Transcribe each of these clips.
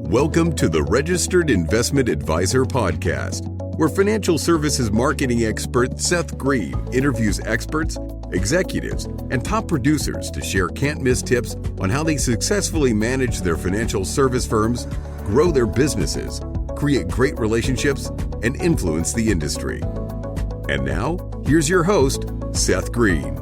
Welcome to the Registered Investment Advisor Podcast, where financial services marketing expert Seth Greene interviews experts, executives, and top producers to share can't-miss tips on how they successfully manage their financial service firms, grow their businesses, create great relationships, and influence the industry. And now, here's your host, Seth Greene.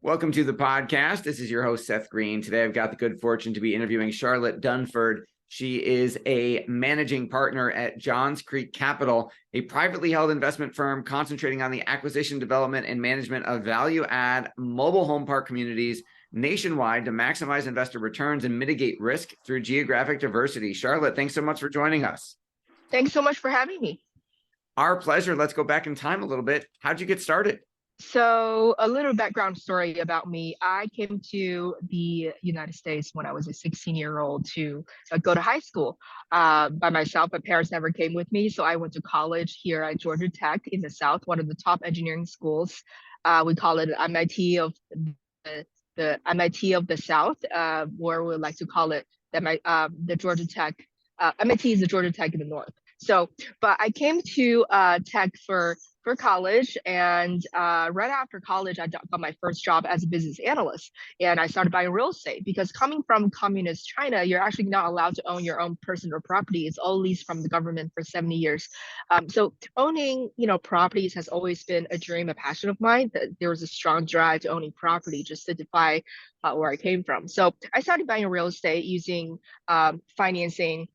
Welcome to the podcast. This is your host, Seth Greene. Today, I've got the good fortune to be interviewing Charlotte Dunford. She is a managing partner at Johns Creek Capital, a privately held investment firm concentrating on the acquisition, development, and management of value-add mobile home park communities nationwide to maximize investor returns and mitigate risk through geographic diversity. Charlotte, thanks so much for joining us. Thanks so much for having me. Our pleasure. Let's go back in time a little bit. How'd you get started? So a little background story about me. I came to the United States when I was a 16-year-old to go to high school by myself. My parents never came with me. So I went to college here at Georgia Tech in the South, one of the top engineering schools. We call it MIT of the MIT of the South, or we like to call it the Georgia Tech. MIT is the Georgia Tech in the North. So, but I came to Tech for college, and right after college, I got my first job as a business analyst, and I started buying real estate because coming from communist China, you're actually not allowed to own your own personal property. It's all leased from the government for 70 years. So owning, properties has always been a dream, a passion of mine. There was a strong drive to owning property just to defy where I came from. So I started buying real estate using financing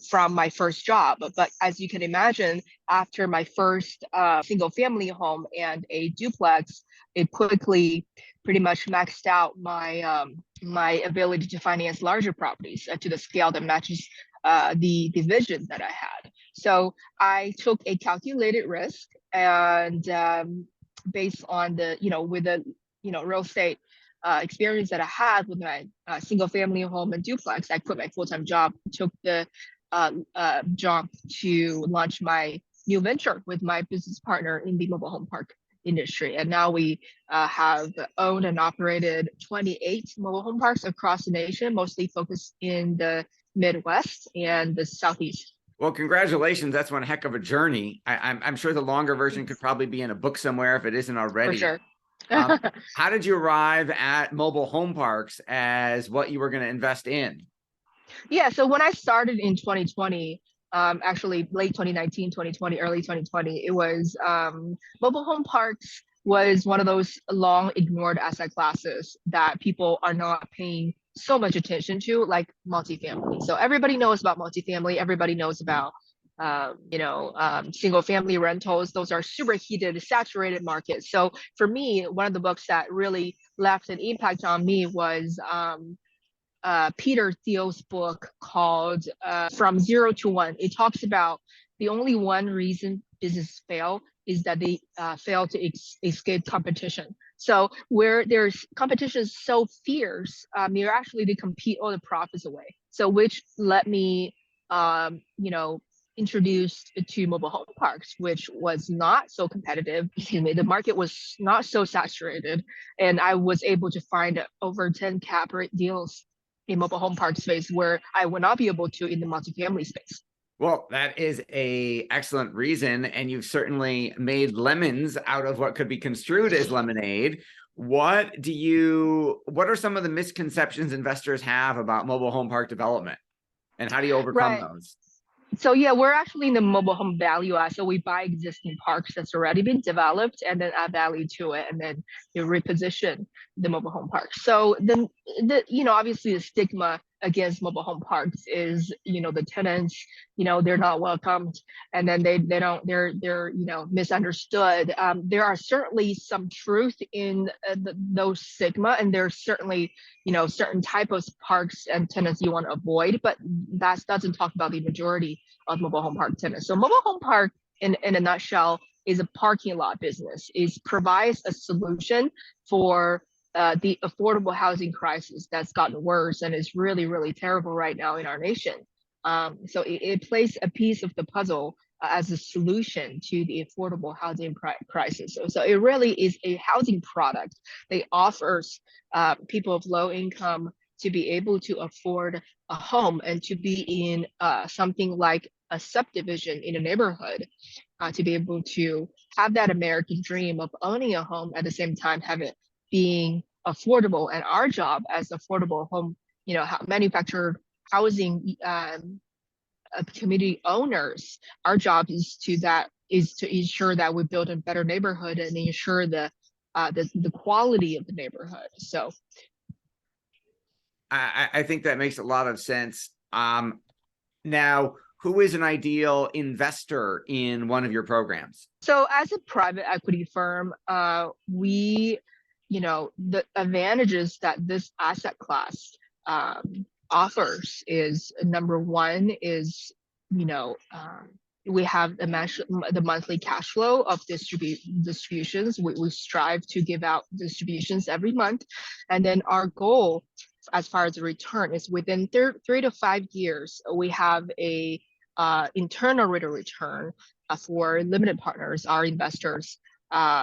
from my first job. But as you can imagine, after my first single family home and a duplex, it quickly pretty much maxed out my my ability to finance larger properties to the scale that matches the vision that I had. So I took a calculated risk, and based on the, with the, real estate experience that I had with my single family home and duplex, I quit my full-time job, took the job to launch my new venture with my business partner in the mobile home park industry. And now we have owned and operated 28 mobile home parks across the nation, mostly focused in the Midwest and the Southeast. Well, congratulations. That's one heck of a journey. I'm sure the longer version could probably be in a book somewhere if it isn't already. For sure. How did you arrive at mobile home parks as what you were going to invest in? Yeah, so when I started in 2020, actually late 2019, 2020, early 2020, it was mobile home parks was one of those long ignored asset classes that people are not paying so much attention to, like multifamily. So everybody knows about multifamily. Everybody knows about single family rentals. Those are super heated, saturated markets. So for me, one of the books that really left an impact on me was Peter Thiel's book called From Zero to One. It talks about the only one reason businesses fail is that they fail to escape competition. So where there's competition so fierce, they compete all the profits away. So which let me, introduced to mobile home parks, which was not so competitive. The market was not so saturated, and I was able to find over 10 cap rate deals in mobile home park space where I would not be able to in the multifamily space. Well, that is an excellent reason, and you've certainly made lemons out of what could be construed as lemonade. What are some of the misconceptions investors have about mobile home park development, and how do you overcome those? So yeah, we're actually in the mobile home value add. So we buy existing parks that's already been developed and then add value to it, and then reposition the mobile home park. So then obviously the stigma against mobile home parks is, the tenants, they're not welcomed, and then they're misunderstood. There are certainly some truth in those stigma, and there's certainly, certain type of parks and tenants you want to avoid, but that doesn't talk about the majority of mobile home park tenants. So mobile home park in a nutshell is a parking lot business. It provides a solution for the affordable housing crisis that's gotten worse and is really, really terrible right now in our nation. So it plays a piece of the puzzle as a solution to the affordable housing crisis. So it really is a housing product that offers people of low income to be able to afford a home and to be in something like a subdivision in a neighborhood, to be able to have that American dream of owning a home at the same time have it being affordable. And our job as affordable home, manufactured housing community owners, our job is to ensure that we build a better neighborhood and ensure the quality of the neighborhood. So I think that makes a lot of sense. Now, who is an ideal investor in one of your programs? So as a private equity firm, the advantages that this asset class offers is, number one is, we have the monthly cash flow of distributions. We strive to give out distributions every month. And then our goal as far as the return is within 3 to 5 years, we have a internal rate of return for limited partners, our investors, at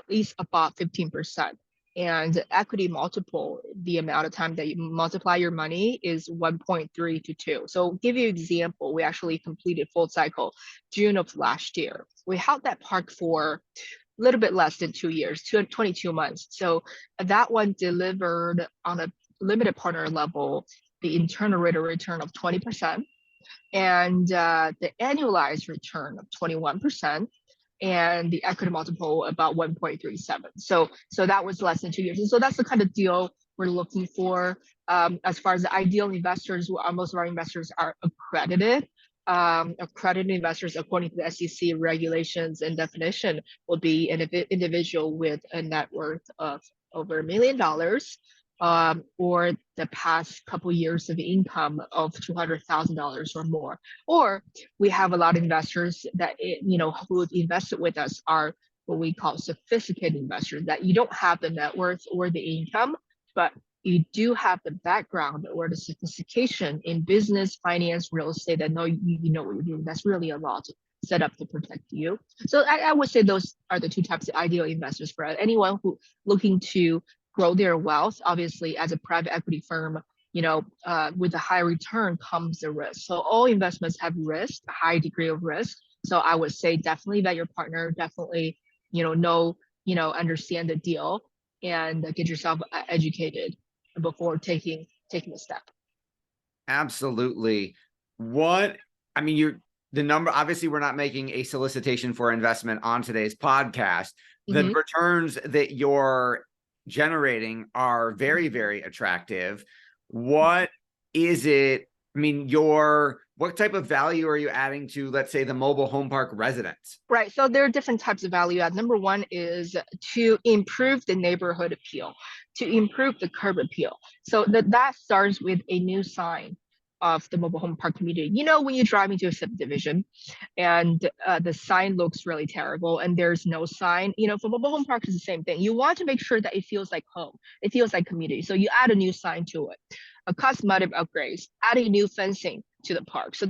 least about 15%. And equity multiple, the amount of time that you multiply your money, is 1.3 to 2. So give you an example, we actually completed full cycle June of last year. We held that park for a little bit less than 2 years, 22 months. So that one delivered on a limited partner level the internal rate of return of 20%, and the annualized return of 21%, and the equity multiple about 1.37. So that was less than 2 years. And so that's the kind of deal we're looking for. As far as the ideal investors, most of our investors are accredited. Accredited investors, according to the SEC regulations and definition, will be an individual with a net worth of over $1 million, or the past couple years of income of $200,000 or more. Or we have a lot of investors that who invested with us are what we call sophisticated investors, that you don't have the net worth or the income, but you do have the background or the sophistication in business, finance, real estate, that know you know what you're doing. That's really a lot set up to protect you. So I would say those are the two types of ideal investors for anyone who looking to grow their wealth. Obviously, as a private equity firm, with a high return comes the risk. So all investments have risk, a high degree of risk. So I would say definitely vet your partner, definitely, understand the deal, and get yourself educated before taking a step. Absolutely. The number, obviously we're not making a solicitation for investment on today's podcast. The returns that you're generating are very, very attractive. What is it? What type of value are you adding to, let's say, the mobile home park residents? Right. So there are different types of value add. Number one is to improve the neighborhood appeal, to improve the curb appeal. So that starts with a new sign of the mobile home park community. When you drive into a subdivision and the sign looks really terrible and there's no sign, for mobile home park is the same thing. You want to make sure that it feels like home, it feels like community. So you add a new sign to it, a cosmetic upgrades, adding new fencing to the park. So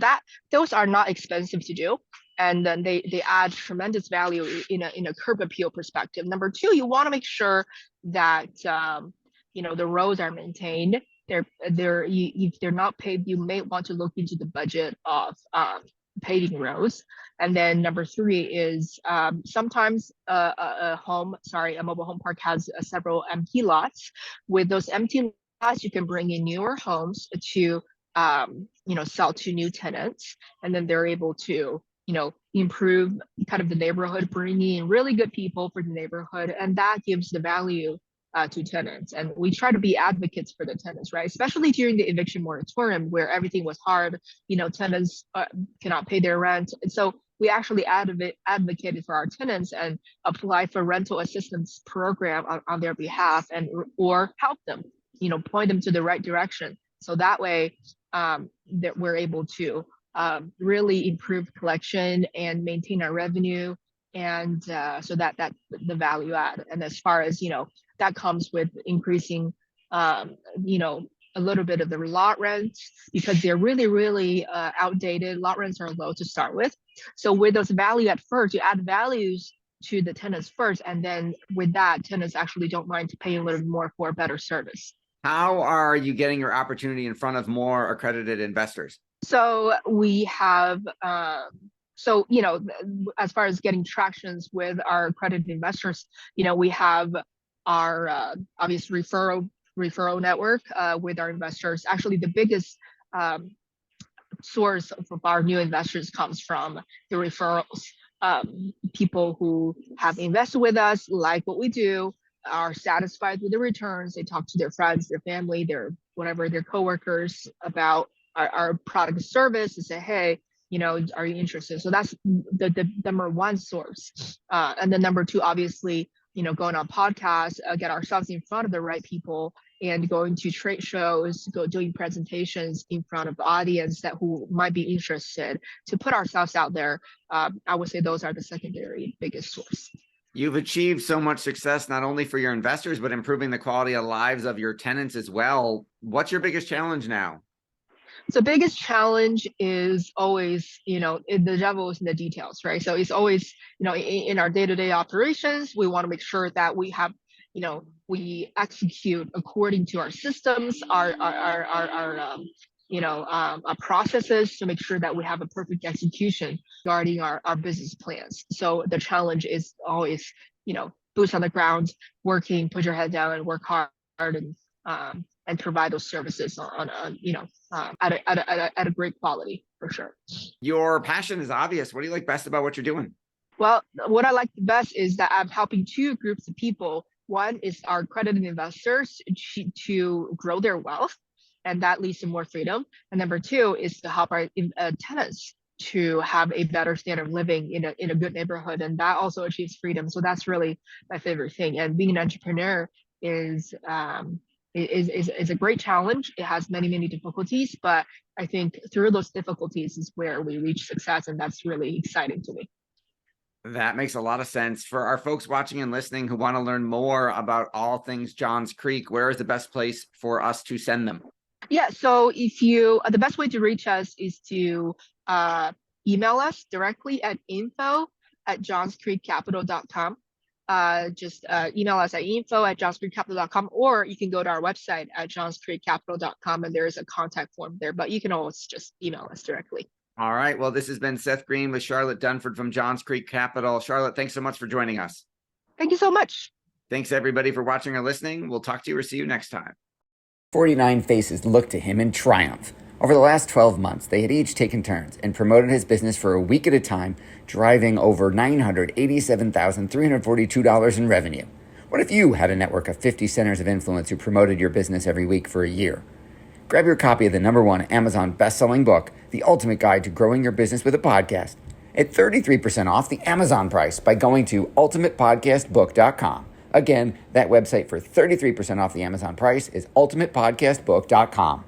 those are not expensive to do. And then they add tremendous value in a curb appeal perspective. Number two, you want to make sure that the roads are maintained. If they're not paved, you may want to look into the budget of paving roads. And then number three is sometimes a mobile home park has several empty lots. With those empty lots, you can bring in newer homes to sell to new tenants, and then they're able to improve kind of the neighborhood, bringing in really good people for the neighborhood, and that gives the value to tenants. And we try to be advocates for the tenants, right? Especially during the eviction moratorium where everything was hard, tenants cannot pay their rent. And so we actually advocated for our tenants and apply for rental assistance program on their behalf, or help them, point them to the right direction. So that way that we're able to really improve collection and maintain our revenue. And so that's the value add. And as far as, that comes with increasing, a little bit of the lot rents, because they're really, really outdated. Lot rents are low to start with. So with those value at first, you add values to the tenants first. And then with that, tenants actually don't mind to pay a little more for a better service. How are you getting your opportunity in front of more accredited investors? So we have, as far as getting tractions with our accredited investors, we have our obvious referral network with our investors. Actually, the biggest source of our new investors comes from the referrals. People who have invested with us, like what we do, are satisfied with the returns. They talk to their friends, their family, their coworkers about our product and service and say, hey, are you interested? So that's the number one source. And then number two, obviously, going on podcasts, get ourselves in front of the right people and going to trade shows, doing presentations in front of the audience who might be interested to put ourselves out there. I would say those are the secondary biggest source. You've achieved so much success, not only for your investors, but improving the quality of lives of your tenants as well. What's your biggest challenge now? So biggest challenge is always, the devil is in the details, right? So it's always, in our day-to-day operations, we want to make sure that we have, we execute according to our systems, our processes to make sure that we have a perfect execution regarding our business plans. So the challenge is always, boots on the ground, working, put your head down and work hard and provide those services at a great quality for sure. Your passion is obvious. What do you like best about what you're doing? Well, what I like the best is that I'm helping two groups of people. One is our accredited investors to grow their wealth, and that leads to more freedom. And number two is to help our tenants to have a better standard of living in a good neighborhood, and that also achieves freedom. So that's really my favorite thing. And being an entrepreneur is a great challenge. It has many difficulties, but I think through those difficulties is where we reach success, and that's really exciting to me. That makes a lot of sense. For our folks watching and listening who want to learn more about all things Johns Creek, where is the best place for us to send them? Yeah, so the best way to reach us is to email us directly at info@johnscreekcapital.com. Just email us at info@johnscreekcapital.com, or you can go to our website at johnscreekcapital.com and there is a contact form there, but you can always just email us directly. All right. Well, this has been Seth Greene with Charlotte Dunford from Johns Creek Capital. Charlotte, thanks so much for joining us. Thank you so much. Thanks, everybody, for watching or listening. We'll talk to you or see you next time. 49 faces looked to him in triumph. Over the last 12 months, they had each taken turns and promoted his business for a week at a time, driving over $987,342 in revenue. What if you had a network of 50 centers of influence who promoted your business every week for a year? Grab your copy of the #1 Amazon best-selling book, The Ultimate Guide to Growing Your Business with a Podcast, at 33% off the Amazon price by going to ultimatepodcastbook.com. Again, that website for 33% off the Amazon price is ultimatepodcastbook.com.